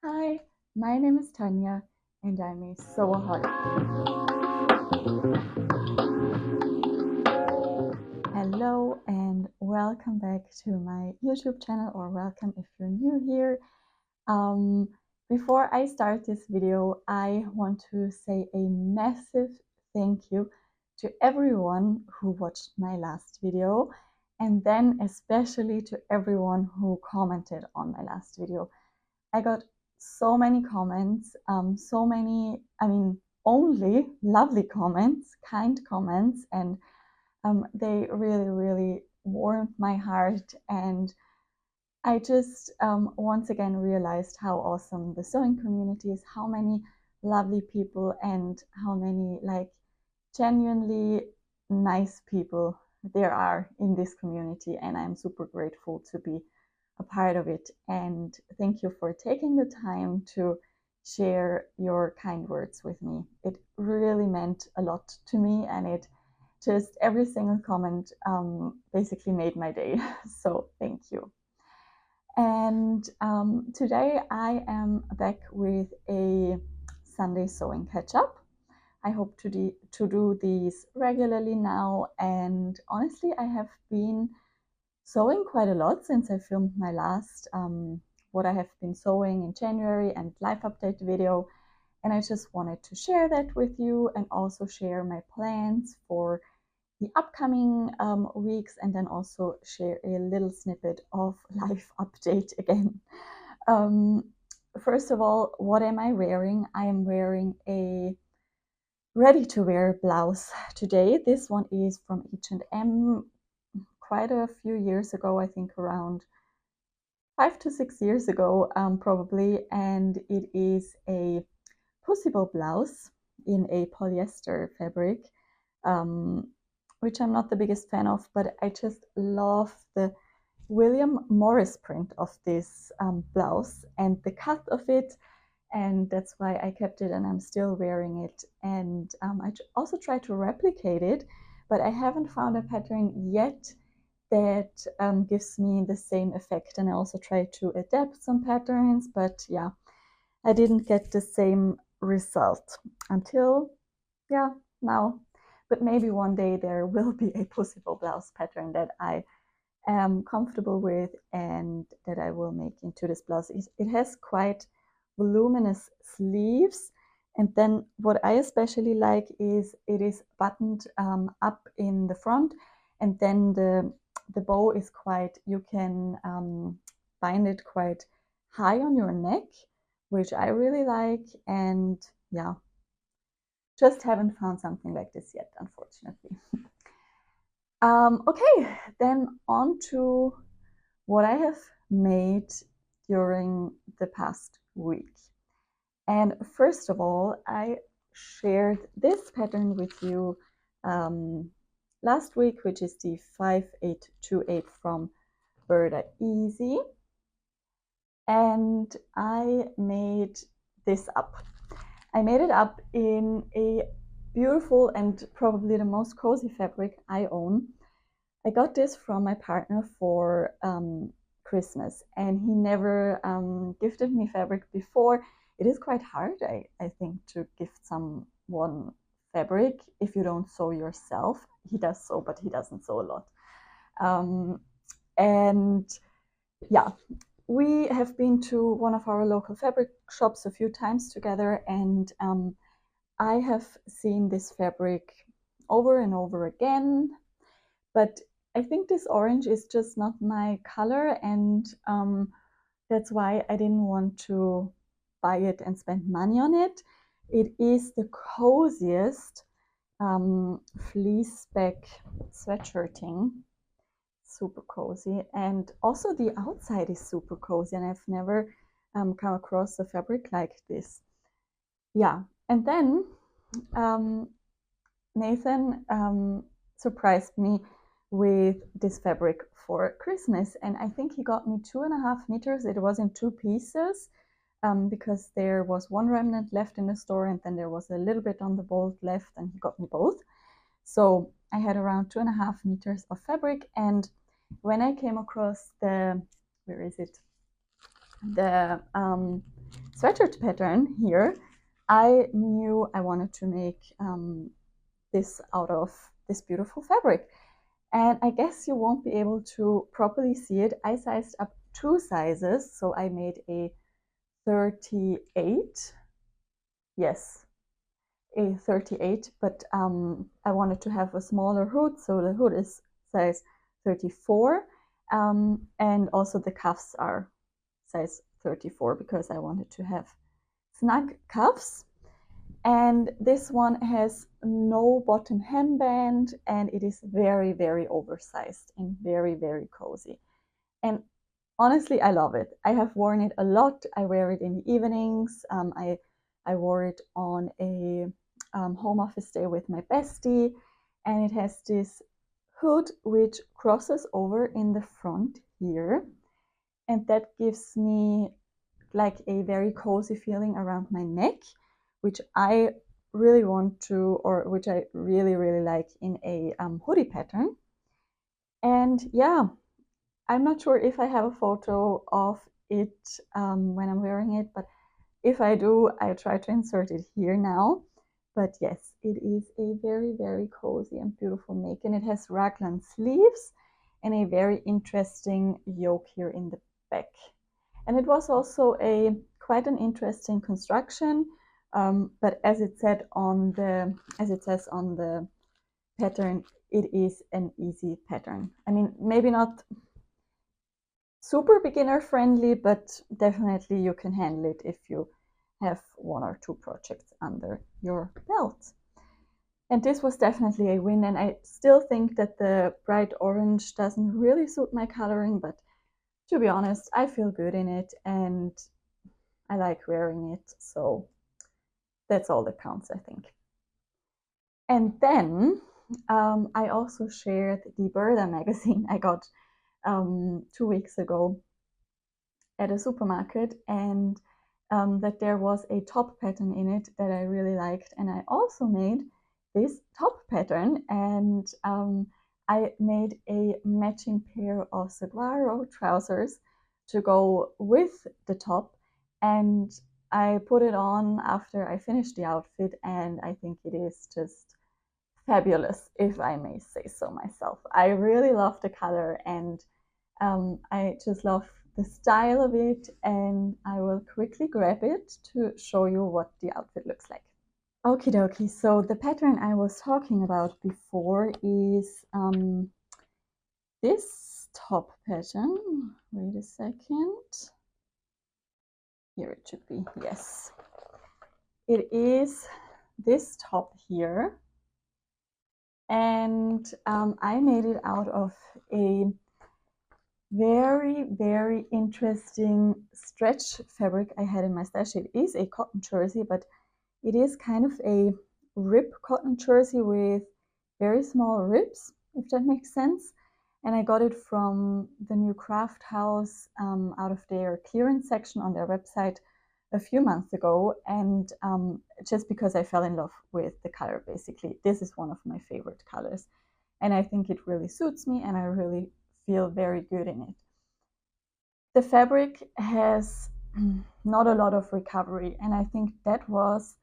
Hi, my name is Tanya and I'm a sewaholic. Hello and welcome back to my YouTube channel, or welcome if you're new here. Before I start this video, I want to say a massive thank you to everyone who watched my last video, and then especially to everyone who commented on my last video. I got so many comments, only lovely comments, kind comments, and they really, really warmed my heart. And I just once again realized how awesome the sewing community is, how many lovely people, and how many genuinely nice people there are in this community. And I'm super grateful to be a part of it. And thank you for taking the time to share your kind words with me. It really meant a lot to me, and it just every single comment basically made my day. So thank you. And today I am back with a Sunday sewing catch up. I hope to do these regularly now, and honestly, I have been sewing quite a lot since I filmed my last what I have been sewing in January and life update video, and I just wanted to share that with you and also share my plans for the upcoming weeks, and then also share a little snippet of life update again. Um, First of all, what am I wearing? I am wearing a ready-to-wear blouse today. This one is from H&M, quite a few years ago, I think around 5 to 6 years ago, probably, and it is a pussy-bow blouse in a polyester fabric, um, which I'm not the biggest fan of, but I just love the William Morris print of this blouse and the cut of it, and that's why I kept it and I'm still wearing it. And I also tried to replicate it, but I haven't found a pattern yet that gives me the same effect. And I also tried to adapt some patterns, but yeah, I didn't get the same result until now. But maybe one day there will be a possible blouse pattern that I am comfortable with and that I will make into this blouse. It has quite voluminous sleeves, and then what I especially like is it is buttoned up in the front, and then the bow is quite, you can bind it quite high on your neck, which I really like. And yeah, just haven't found something like this yet, unfortunately. Okay, then on to what I have made during the past week. And first of all, I shared this pattern with you last week, which is the 5828 from Berda Easy. And I made this up. I made it up in a beautiful and probably the most cozy fabric I own. I got this from my partner for Christmas, and he never gifted me fabric before. It is quite hard, I think, to gift someone fabric if you don't sew yourself. He does sew, but he doesn't sew a lot. And yeah, we have been to one of our local fabric shops a few times together, and I have seen this fabric over and over again, but I think this orange is just not my color, and that's why I didn't want to buy it and spend money on it. It is the coziest fleece spec sweatshirting, super cozy, and also the outside is super cozy, and I've never come across a fabric like this. Yeah, and then Nathan surprised me with this fabric for Christmas, and I think he got me 2.5 meters. It was in two pieces because there was one remnant left in the store, and then there was a little bit on the bolt left, and he got me both. So I had around 2.5 meters of fabric, and when I came across the, where is it? The sweatshirt pattern here, I knew I wanted to make this out of this beautiful fabric. And I guess you won't be able to properly see it. I sized up 2 sizes, so I made a 38. Yes, a 38, but I wanted to have a smaller hood, so the hood is size 34, and also the cuffs are size 34 because I wanted to have snug cuffs. And this one has no bottom hemband, and it is very, very oversized and very, very cozy. And honestly, I love it. I have worn it a lot. I wear it in the evenings. I wore it on a home office day with my bestie, and it has this hood which crosses over in the front here, and that gives me like a very cozy feeling around my neck, which I really want to, or which I really, really like in a hoodie pattern. And yeah, I'm not sure if I have a photo of it when I'm wearing it, but if I do, I try to insert it here now. But yes, it is a very, very cozy and beautiful make, and it has raglan sleeves and a very interesting yoke here in the back. And it was also a quite an interesting construction, but as it says on the pattern, it is an easy pattern. I mean, maybe not super beginner friendly, but definitely you can handle it if you have 1 or 2 projects under your belt. And this was definitely a win, and I still think that the bright orange doesn't really suit my coloring, but to be honest, I feel good in it and I like wearing it, so that's all that counts, I think. And then I also shared the Berda magazine I got 2 weeks ago at a supermarket, and that there was a top pattern in it that I really liked, and I also made this top pattern, and I made a matching pair of saguaro trousers to go with the top, and I put it on after I finished the outfit, and I think it is just fabulous, if I may say so myself. I really love the color, and I just love the style of it, and I will quickly grab it to show you what the outfit looks like. Okie dokie, so the pattern I was talking about before is this top pattern. Wait a second. Here it should be, yes. It is this top here, and I made it out of a very, very interesting stretch fabric I had in my stash. It is a cotton jersey, but it is kind of a rib cotton jersey with very small ribs, if that makes sense. And I got it from the new craft house out of their clearance section on their website a few months ago. And just because I fell in love with the color, basically. This is one of my favorite colors. And I think it really suits me, and I really feel very good in it. The fabric has not a lot of recovery, and I think that was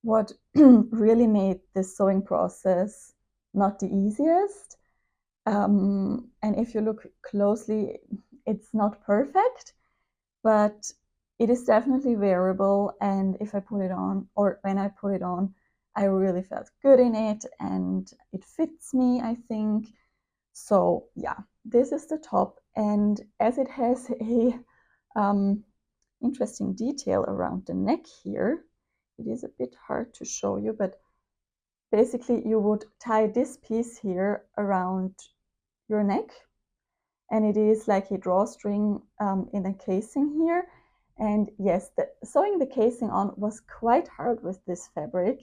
what really made the sewing process not the easiest. And if you look closely, it's not perfect, but it is definitely wearable. And if I put it on, or when I put it on, I really felt good in it, and it fits me, I think. So yeah, this is the top, and as it has a interesting detail around the neck here, it is a bit hard to show you, but basically you would tie this piece here around your neck, and it is like a drawstring in a casing here. And yes, sewing the casing on was quite hard with this fabric.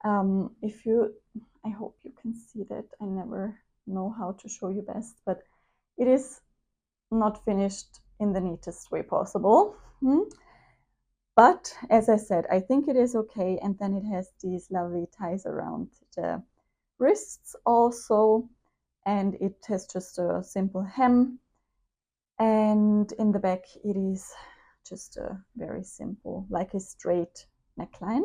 I hope you can see that. I never know how to show you best, but it is not finished in the neatest way possible. But as I said, I think it is okay. And then it has these lovely ties around the wrists also, and it has just a simple hem. And in the back, it is just a very simple, like a straight neckline.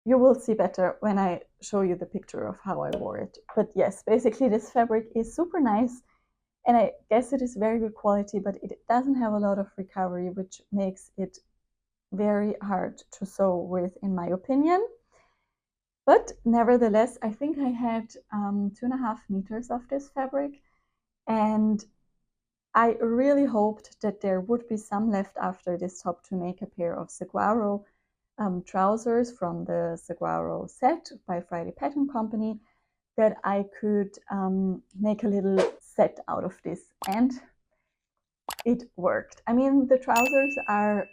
You will see better when I show you the picture of how I wore it. But yes, basically this fabric is super nice, and I guess it is very good quality, but it doesn't have a lot of recovery, which makes it very hard to sew with, in my opinion. But nevertheless, I think I had 2.5 meters of this fabric, and I really hoped that there would be some left after this top to make a pair of saguaro trousers from the saguaro set by Friday Pattern Company, that I could make a little set out of this, and it worked. I mean, the trousers are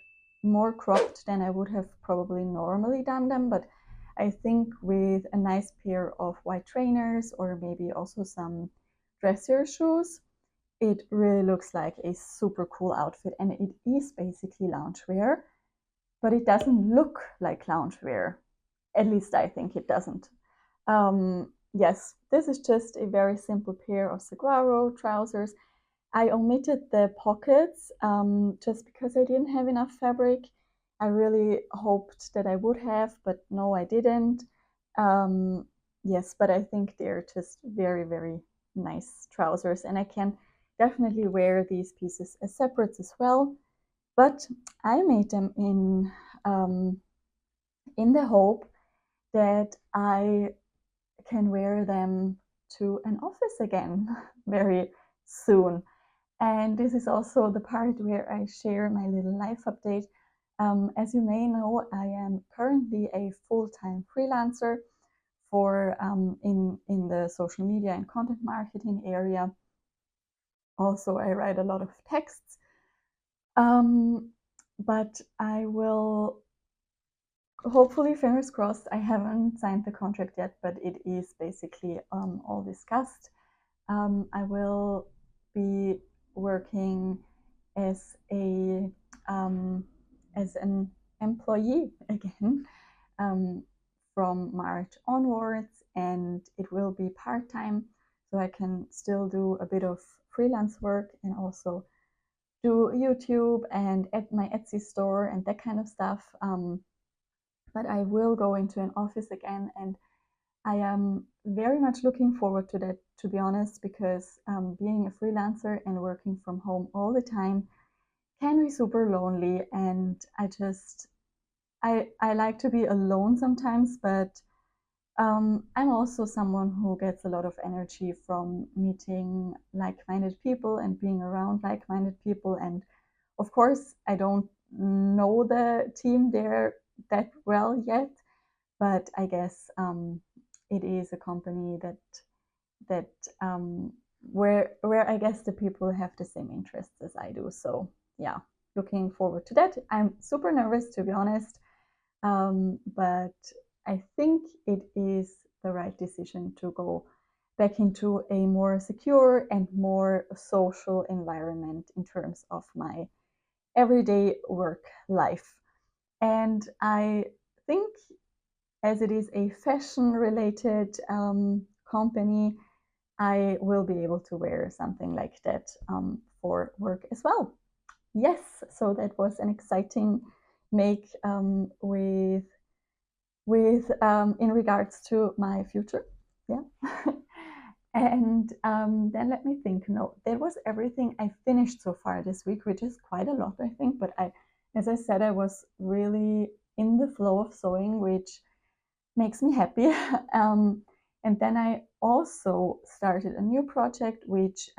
more cropped than I would have probably normally done them, but I think with a nice pair of white trainers or maybe also some dressier shoes, it really looks like a super cool outfit, and it is basically loungewear, but it doesn't look like loungewear. At least I think it doesn't. Yes, this is just a very simple pair of saguaro trousers. I omitted the pockets just because I didn't have enough fabric. I really hoped that I would have, but no, I didn't. Yes, but I think they're just very, very nice trousers, and I can definitely wear these pieces as separates as well. But I made them in the hope that I can wear them to an office again very soon. And this is also the part where I share my little life update. As you may know, I am currently a full-time freelancer for in the social media and content marketing area. Also, I write a lot of texts, but I will hopefully, fingers crossed. I haven't signed the contract yet, but it is basically all discussed. I will be working as a as an employee again from March onwards, and it will be part-time, so I can still do a bit of freelance work and also do YouTube and at my Etsy store and that kind of stuff. But I will go into an office again, and I am very much looking forward to that, to be honest, because being a freelancer and working from home all the time can be super lonely, and I like to be alone sometimes, but I'm also someone who gets a lot of energy from meeting like-minded people and being around like-minded people. And of course, I don't know the team there that well yet, but I guess it is a company that where I guess the people have the same interests as I do. So yeah, looking forward to that. I'm super nervous, to be honest, but I think it is the right decision to go back into a more secure and more social environment in terms of my everyday work life. And I think, as it is a fashion related company, I will be able to wear something like that for work as well. Yes, so that was an exciting make with in regards to my future. Yeah. And then let me think. No, that was everything I finished so far this week, which is quite a lot, I think. But as I said, I was really in the flow of sewing, which makes me happy. And then I also started a new project, which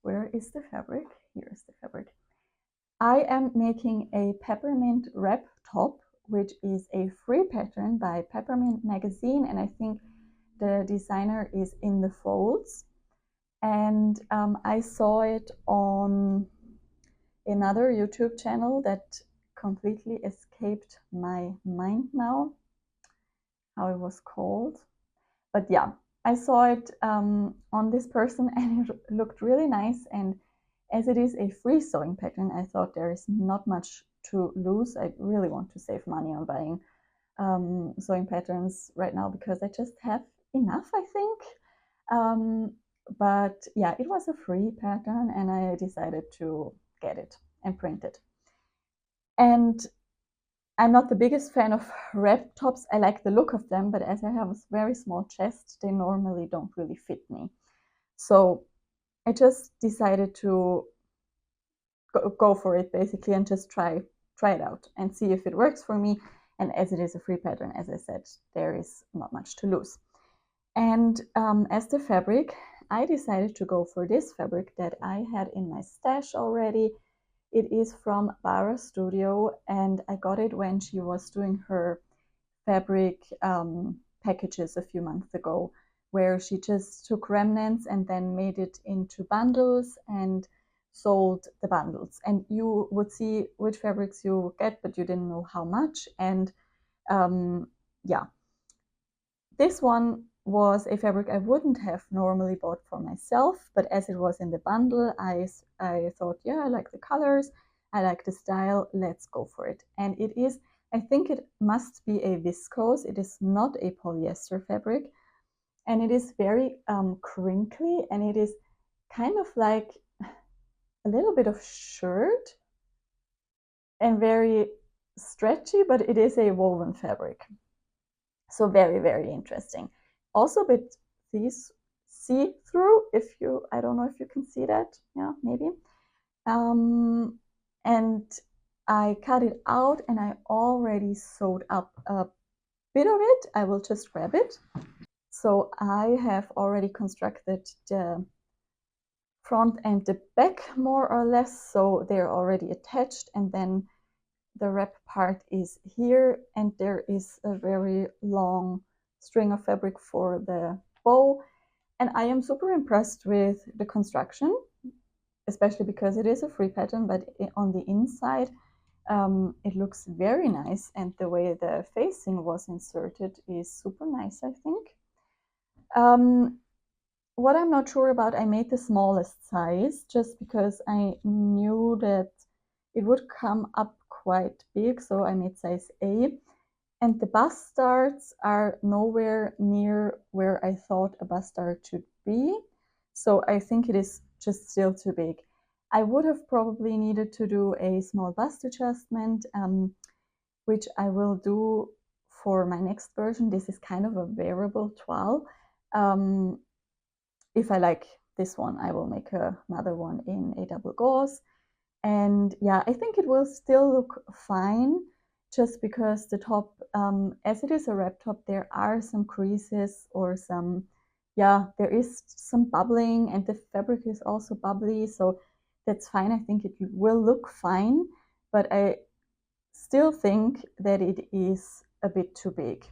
where is the fabric? Here is the fabric. I am making a peppermint wrap top, which is a free pattern by Peppermint Magazine, and I think the designer is In the Folds. And I saw it on another YouTube channel that completely escaped my mind now, how it was called. But yeah, I saw it on this person, and it looked really nice. And as it is a free sewing pattern, I thought there is not much to lose. I really want to save money on buying sewing patterns right now because I just have enough, I think. But yeah, it was a free pattern, and I decided to get it. and print it. And I'm not the biggest fan of wrap tops. I like the look of them, but as I have a very small chest, they normally don't really fit me. So I just decided to go for it basically and just try it out and see if it works for me. And as it is a free pattern, as I said, there is not much to lose. And as the fabric, I decided to go for this fabric that I had in my stash already. It is from Bara Studio, and I got it when she was doing her fabric packages a few months ago, where she just took remnants and then made it into bundles and sold the bundles. And you would see which fabrics you get, but you didn't know how much. And yeah, this one was a fabric I wouldn't have normally bought for myself, but as it was in the bundle, I thought, yeah, I like the colors, I like the style, let's go for it. And it is, I think it must be a viscose. It is not a polyester fabric, and it is very crinkly, and it is kind of like a little bit of shirt and very stretchy, but it is a woven fabric. So very, very interesting. Also a bit see-through, if you, I don't know if you can see that. Yeah, maybe. And I cut it out and I already sewed up a bit of it. I will just grab it. So I have already constructed the front and the back more or less. So they're already attached, and then the wrap part is here, and there is a very long string of fabric for the bow. And I am super impressed with the construction, especially because it is a free pattern, but on the inside it looks very nice, and the way the facing was inserted is super nice, I think. What I'm not sure about, I made the smallest size just because I knew that it would come up quite big, so I made size A. And the bust darts are nowhere near where I thought a bust dart should be, so I think it is just still too big. I would have probably needed to do a small bust adjustment, which I will do for my next version. This is kind of a wearable toile. If I like this one, I will make another one in a double gauze. And yeah, I think it will still look fine, just because the top, as it is a wrap top, there are some creases or some, yeah, there is some bubbling, and the fabric is also bubbly, so that's fine. I think it will look fine, but I still think that it is a bit too big.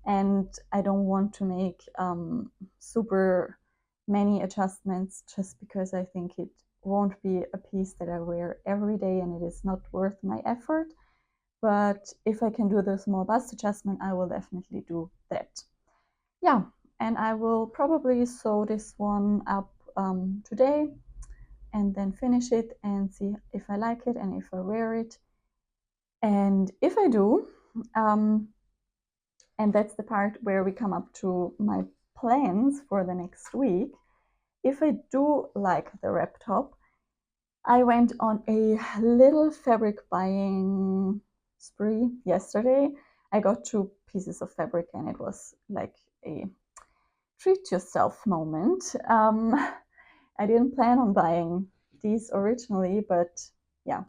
And I don't want to make super many adjustments just because I think it won't be a piece that I wear every day and it is not worth my effort. But if I can do the small bust adjustment, I will definitely do that. Yeah, and I will probably sew this one up today and then finish it and see if I like it and if I wear it. And if I do, and that's the part where we come up to my plans for the next week. If I do like the wrap top, I went on a little fabric buying spree yesterday. I got 2 pieces of fabric and it was like a treat yourself moment. I didn't plan on buying these originally, but yeah,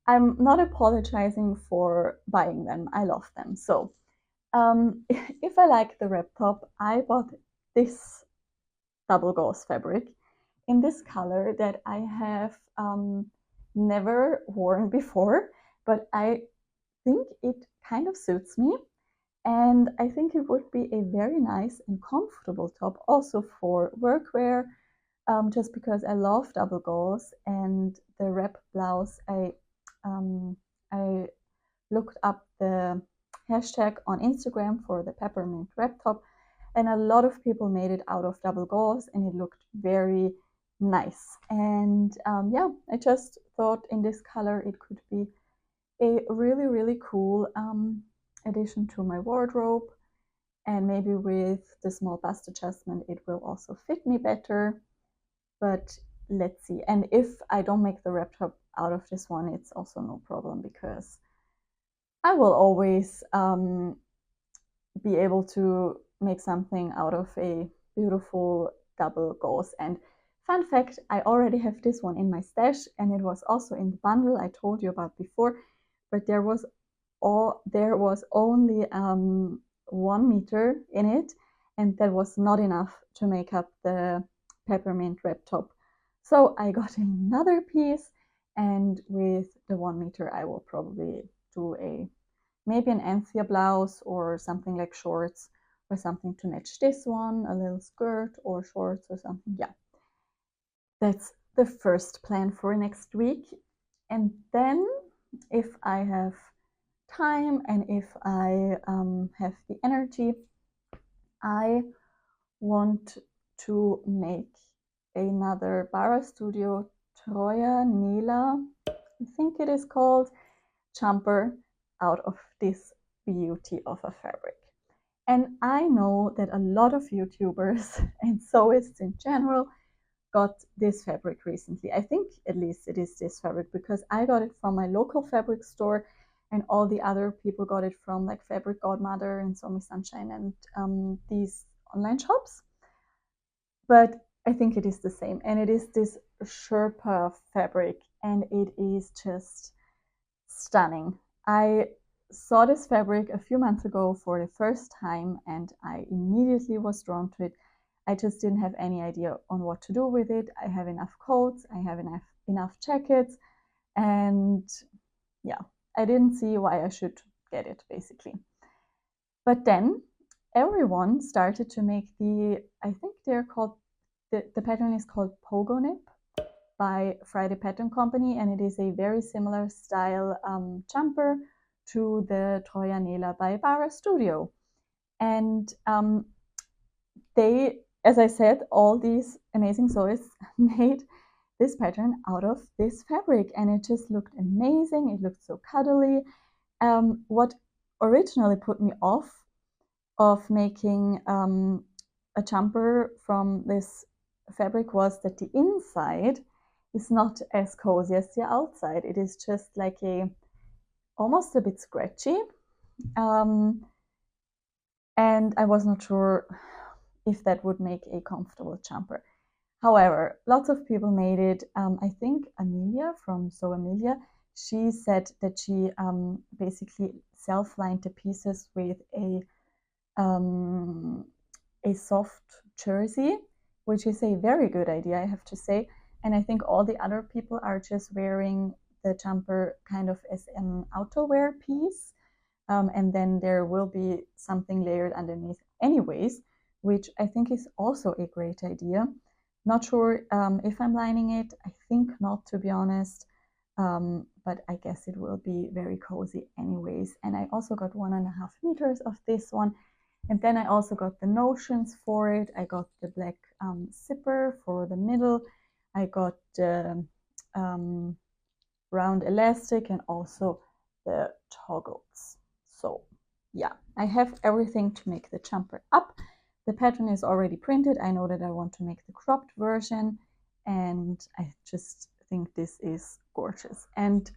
I'm not apologizing for buying them. I love them. So if I like the wrap top, I bought this double gauze fabric in this color that I have never worn before, but I think it kind of suits me. And I think it would be a very nice and comfortable top also for workwear, just because I love double gauze. And the wrap blouse, I looked up the hashtag on Instagram for the peppermint wrap top, and a lot of people made it out of double gauze and it looked very nice. And yeah, I just thought in this color it could be a really, really cool addition to my wardrobe. And maybe with the small bust adjustment, it will also fit me better. But let's see. And if I don't make the wrap top out of this one, it's also no problem, because I will always be able to make something out of a beautiful double gauze. And fun fact, I already have this one in my stash, and it was also in the bundle I told you about before, but there was only 1 meter in it, and that was not enough to make up the peppermint wrap top. So I got another piece, and with the 1 meter I will probably do maybe an Anthea blouse or something like shorts, or something to match this one, a little skirt or shorts or something. Yeah, that's the first plan for next week. And then if I have time and if I have the energy, I want to make another Bara Studio Troja Nela, I think it is called, jumper out of this beauty of a fabric. And I know that a lot of YouTubers and sewists in general got this fabric recently. I think at least it is this fabric, because I got it from my local fabric store, and all the other people got it from like Fabric Godmother and Sew Me Sunshine and these online shops. But I think it is the same, and it is this Sherpa fabric, and it is just stunning. I saw this fabric a few months ago for the first time, and I immediately was drawn to it. I just didn't have any idea on what to do with it. I have enough coats, I have enough jackets, and yeah, I didn't see why I should get it, basically. But then everyone started to make I think they're called, the pattern is called Pogo Nip by Friday Pattern Company, and it is a very similar style jumper to the Troja Nela by Bara Studio. And they, as I said, all these amazing sewists made this pattern out of this fabric, and it just looked amazing. It looked so cuddly. What originally put me off of making a jumper from this fabric was that the inside is not as cozy as the outside. It is just like almost a bit scratchy. And I was not sure if that would make a comfortable jumper. However, lots of people made it. I think Amelia from Sew Amelia, she said that she basically self-lined the pieces with a soft jersey, which is a very good idea, I have to say. And I think all the other people are just wearing the jumper kind of as an outerwear piece. And then there will be something layered underneath anyways, which I think is also a great idea. Not sure if I'm lining it. I think not, to be honest. But I guess it will be very cozy anyways. And I also got 1.5 meters of this one. And then I also got the notions for it. I got the black zipper for the middle. I got the round elastic and also the toggles. So yeah, I have everything to make the jumper up. The pattern is already printed. I know that I want to make the cropped version, and I just think this is gorgeous. And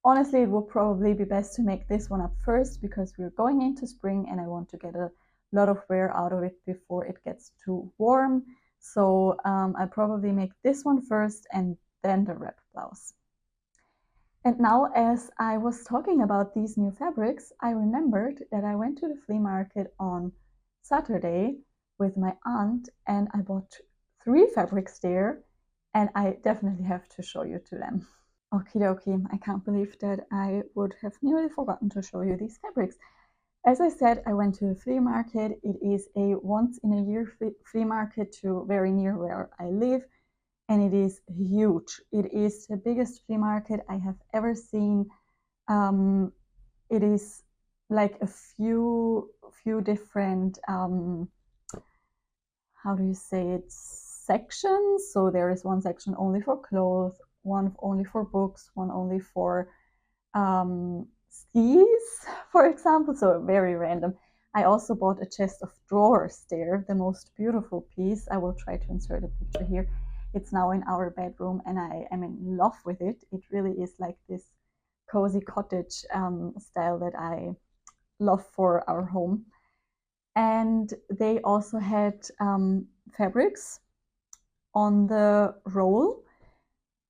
honestly, it will probably be best to make this one up first, because we're going into spring and I want to get a lot of wear out of it before it gets too warm. So I'll probably make this one first and then the wrap blouse. And now, as I was talking about these new fabrics, I remembered that I went to the flea market on Saturday with my aunt, and I bought 3 fabrics there, and I definitely have to show you to them. Okie dokie, I can't believe that I would have nearly forgotten to show you these fabrics. As I said, I went to the flea market. It is a once-in-a-year flea market to very near where I live, and it is huge. It is the biggest flea market I have ever seen. It is like a few different, how do you say it, sections. So there is one section only for clothes, one only for books, one only for skis, for example. So very random. I also bought a chest of drawers there, the most beautiful piece. I will try to insert a picture here. it's now in our bedroom, and I am in love with it. It really is like this cozy cottage style that I love for our home. And they also had fabrics on the roll.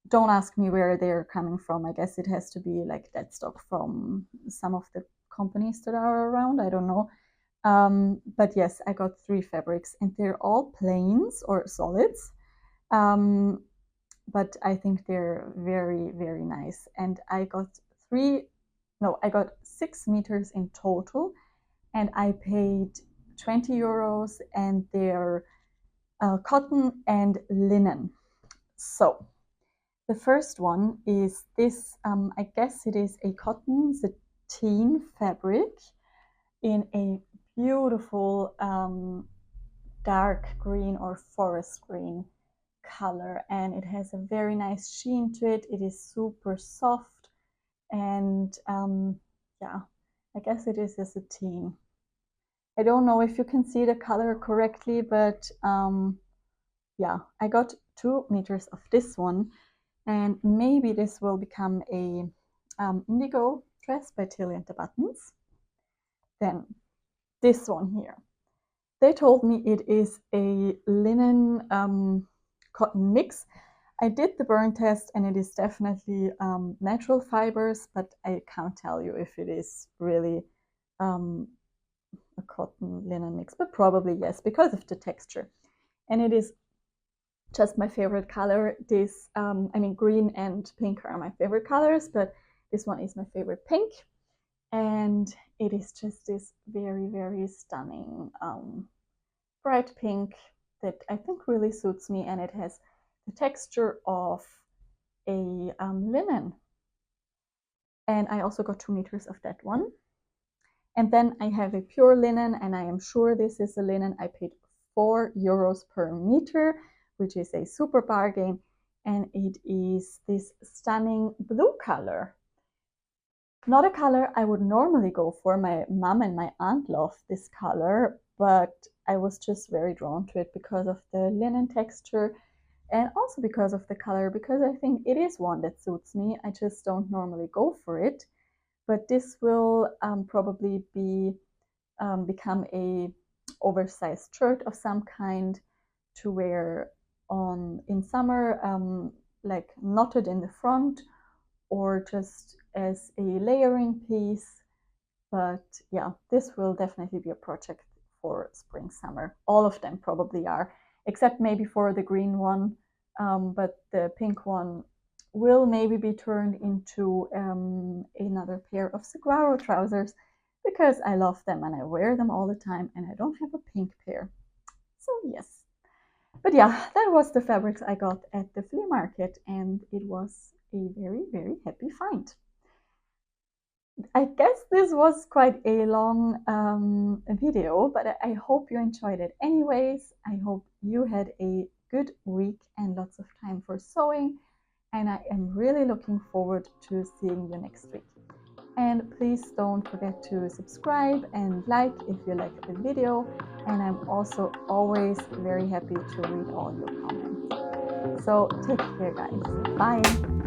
Don't ask me where they're coming from. I guess it has to be like dead stock from some of the companies that are around. I don't know. But yes, I got 3 fabrics, and they're all plains or solids. But I think they're very, very nice. And I got 6 meters in total, and I paid 20 euros, and they're cotton and linen. So the first one is this, I guess it is a cotton sateen fabric in a beautiful dark green or forest green color, and it has a very nice sheen to it. It is super soft, and yeah, I guess it is a sateen. I don't know if you can see the color correctly, but yeah, I got 2 meters of this one, and maybe this will become a indigo dress by Tilly and the Buttons. Then this one here. They told me it is a linen cotton mix. I did the burn test, and it is definitely natural fibers, but I can't tell you if it is really a cotton linen mix, but probably yes, because of the texture. And it is just my favorite color. This, I mean, green and pink are my favorite colors, but this one is my favorite pink. And it is just this very, very stunning bright pink that I think really suits me, and it has the texture of a linen. And I also got 2 meters of that one. And then I have a pure linen, and I am sure this is a linen. I paid 4 euros per meter, which is a super bargain, and it is this stunning blue color. Not a color I would normally go for. My mom and my aunt love this color, but I was just very drawn to it because of the linen texture, and also because of the color, because I think it is one that suits me. I just don't normally go for it, but this will probably become a oversized shirt of some kind to wear in summer, like knotted in the front, or just as a layering piece. But yeah, this will definitely be a project for spring, summer. All of them probably are, except maybe for the green one. But the pink one will maybe be turned into another pair of saguaro trousers, because I love them and I wear them all the time, and I don't have a pink pair. So yes. But yeah, that was the fabrics I got at the flea market, and it was a very, very happy find. I guess this was quite a long video, but I hope you enjoyed it anyways. I hope you had a good week and lots of time for sewing, and I am really looking forward to seeing you next week. And please don't forget to subscribe and like if you like the video, and I'm also always very happy to read all your comments. So take care, guys. Bye.